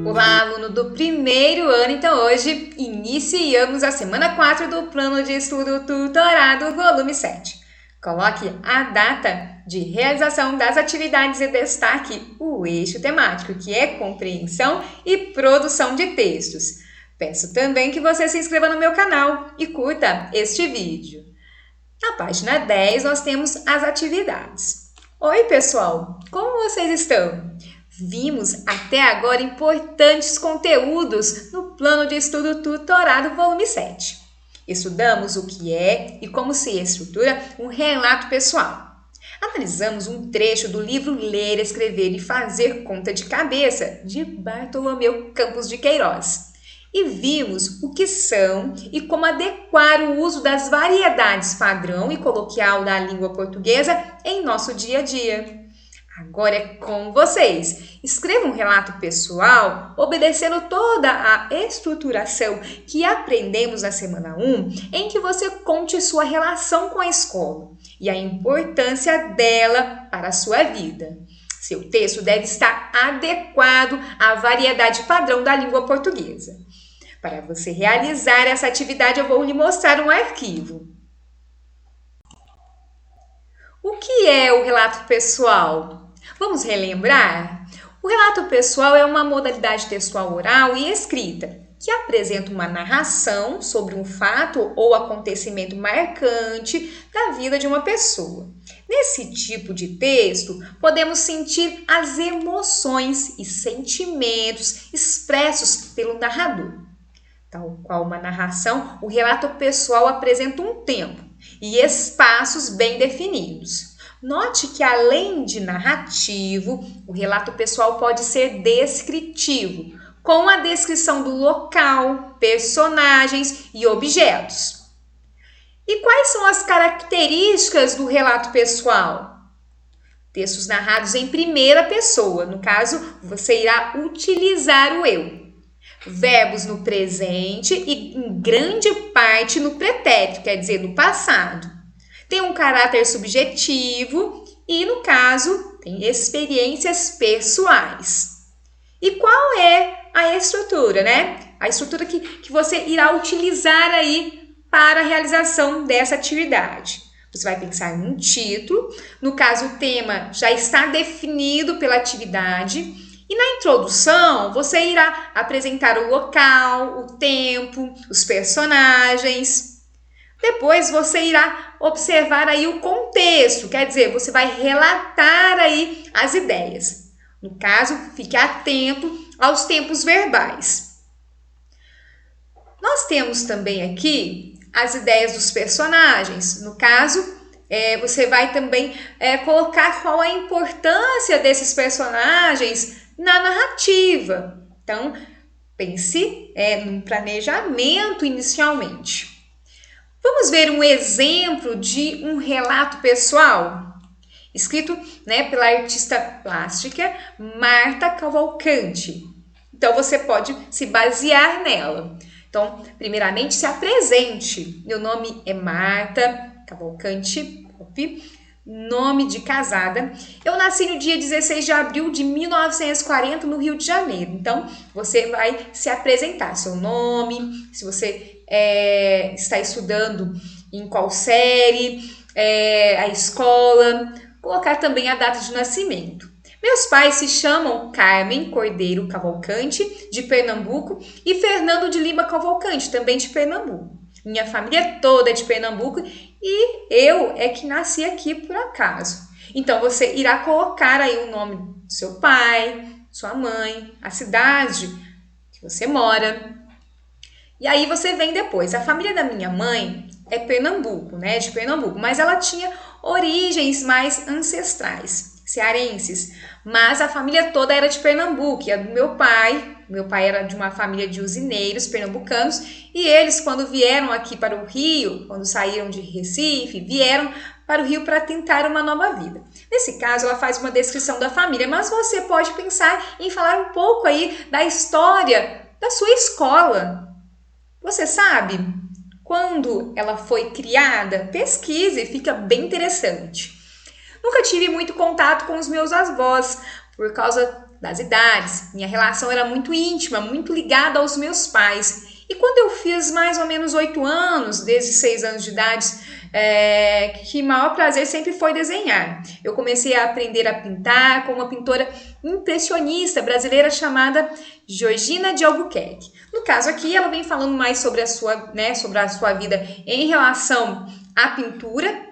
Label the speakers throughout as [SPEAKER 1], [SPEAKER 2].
[SPEAKER 1] Olá, aluno do primeiro ano! Então hoje iniciamos a semana 4 do Plano de Estudo Tutorado, volume 7. Coloque a data de realização das atividades e destaque o eixo temático, que é compreensão e produção de textos. Peço também que você se inscreva no meu canal e curta este vídeo. Na página 10 nós temos as atividades. Oi, pessoal! Como vocês estão? Vimos até agora importantes conteúdos no Plano de Estudo Tutorado, volume 7. Estudamos o que é e como se estrutura um relato pessoal. Analisamos um trecho do livro Ler, Escrever e Fazer Conta de Cabeça, de Bartolomeu Campos de Queiroz. E vimos o que são e como adequar o uso das variedades padrão e coloquial da língua portuguesa em nosso dia a dia. Agora é com vocês. Escreva um relato pessoal, obedecendo toda a estruturação que aprendemos na semana 1, em que você conte sua relação com a escola e a importância dela para a sua vida. Seu texto deve estar adequado à variedade padrão da língua portuguesa. Para você realizar essa atividade, eu vou lhe mostrar um arquivo. O que é o relato pessoal? Vamos relembrar? O relato pessoal é uma modalidade textual oral e escrita que apresenta uma narração sobre um fato ou acontecimento marcante da vida de uma pessoa. Nesse tipo de texto, podemos sentir as emoções e sentimentos expressos pelo narrador. Tal qual uma narração, o relato pessoal apresenta um tempo e espaços bem definidos. Note que, além de narrativo, o relato pessoal pode ser descritivo, com a descrição do local, personagens e objetos. E quais são as características do relato pessoal? Textos narrados em primeira pessoa, no caso, você irá utilizar o eu. Verbos no presente e, em grande parte, no pretérito, quer dizer, no passado. Tem um caráter subjetivo e, no caso, tem experiências pessoais. E qual é a estrutura, né? A estrutura que você irá utilizar aí para a realização dessa atividade. Você vai pensar num título, no caso, o tema já está definido pela atividade. E na introdução, você irá apresentar o local, o tempo, os personagens. Depois você irá observar aí o contexto, quer dizer, você vai relatar aí as ideias. No caso, fique atento aos tempos verbais. Nós temos também aqui as ideias dos personagens. No caso, você vai também colocar qual a importância desses personagens na narrativa. Então, pense no planejamento inicialmente. Vamos ver um exemplo de um relato pessoal, escrito pela artista plástica Marta Cavalcante. Então, você pode se basear nela. Então, primeiramente, se apresente. Meu nome é Marta Cavalcante, nome de casada. Eu nasci no dia 16 de abril de 1940 no Rio de Janeiro. Então, você vai se apresentar, seu nome, se você está estudando em qual série, a escola, colocar também a data de nascimento. Meus pais se chamam Carmen Cordeiro Cavalcante, de Pernambuco, e Fernando de Lima Cavalcante, também de Pernambuco. Minha família toda é de Pernambuco e eu é que nasci aqui por acaso. Então, você irá colocar aí o nome do seu pai, sua mãe, a cidade que você mora. E aí você vem depois. A família da minha mãe é Pernambuco, de Pernambuco, mas ela tinha origens mais ancestrais, cearenses. Mas a família toda era de Pernambuco, e a do meu pai era de uma família de usineiros pernambucanos, e eles, quando vieram aqui para o Rio, quando saíram de Recife, vieram para o Rio para tentar uma nova vida. Nesse caso, ela faz uma descrição da família, mas você pode pensar em falar um pouco aí da história da sua escola. Você sabe quando ela foi criada? Pesquise, fica bem interessante. Nunca tive muito contato com os meus avós, por causa das idades. Minha relação era muito íntima, muito ligada aos meus pais. E quando eu fiz mais ou menos 8 anos, desde 6 anos de idade, que maior prazer sempre foi desenhar. Eu comecei a aprender a pintar com uma pintora impressionista brasileira chamada Georgina de Albuquerque. No caso aqui, ela vem falando mais sobre a sua vida em relação à pintura.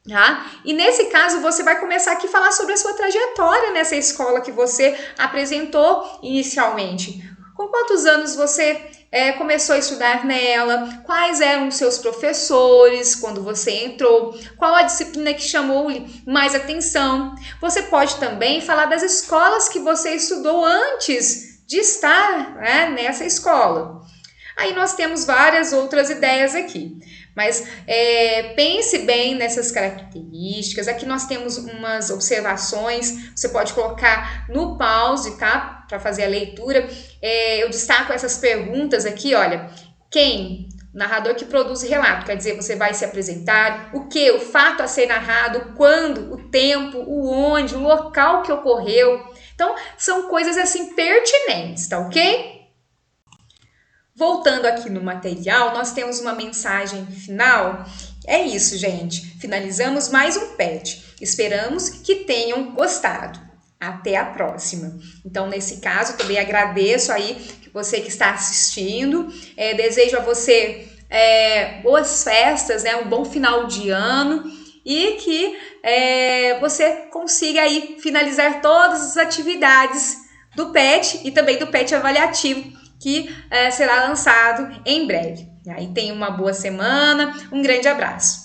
[SPEAKER 1] Tá? E nesse caso você vai começar aqui a falar sobre a sua trajetória nessa escola que você apresentou inicialmente. Com quantos anos você começou a estudar nela? Quais eram os seus professores quando você entrou? Qual a disciplina que chamou-lhe mais atenção? Você pode também falar das escolas que você estudou antes de estar, né, nessa escola. Aí nós temos várias outras ideias aqui. Mas pense bem nessas características. Aqui nós temos umas observações. Você pode colocar no pause, tá? Para fazer a leitura. Eu destaco essas perguntas aqui, olha. Quem? Narrador que produz relato. Quer dizer, você vai se apresentar. O que? O fato a ser narrado. Quando? O tempo. O onde? O local que ocorreu. Então, são coisas assim pertinentes, tá ok? Voltando aqui no material, nós temos uma mensagem final. É isso, gente. Finalizamos mais um PET. Esperamos que tenham gostado. Até a próxima. Então, nesse caso, também agradeço aí você que está assistindo. Desejo a você boas festas, né? Um bom final de ano e que você consiga aí finalizar todas as atividades do PET e também do PET avaliativo, que será lançado em breve. E aí tenha uma boa semana, um grande abraço.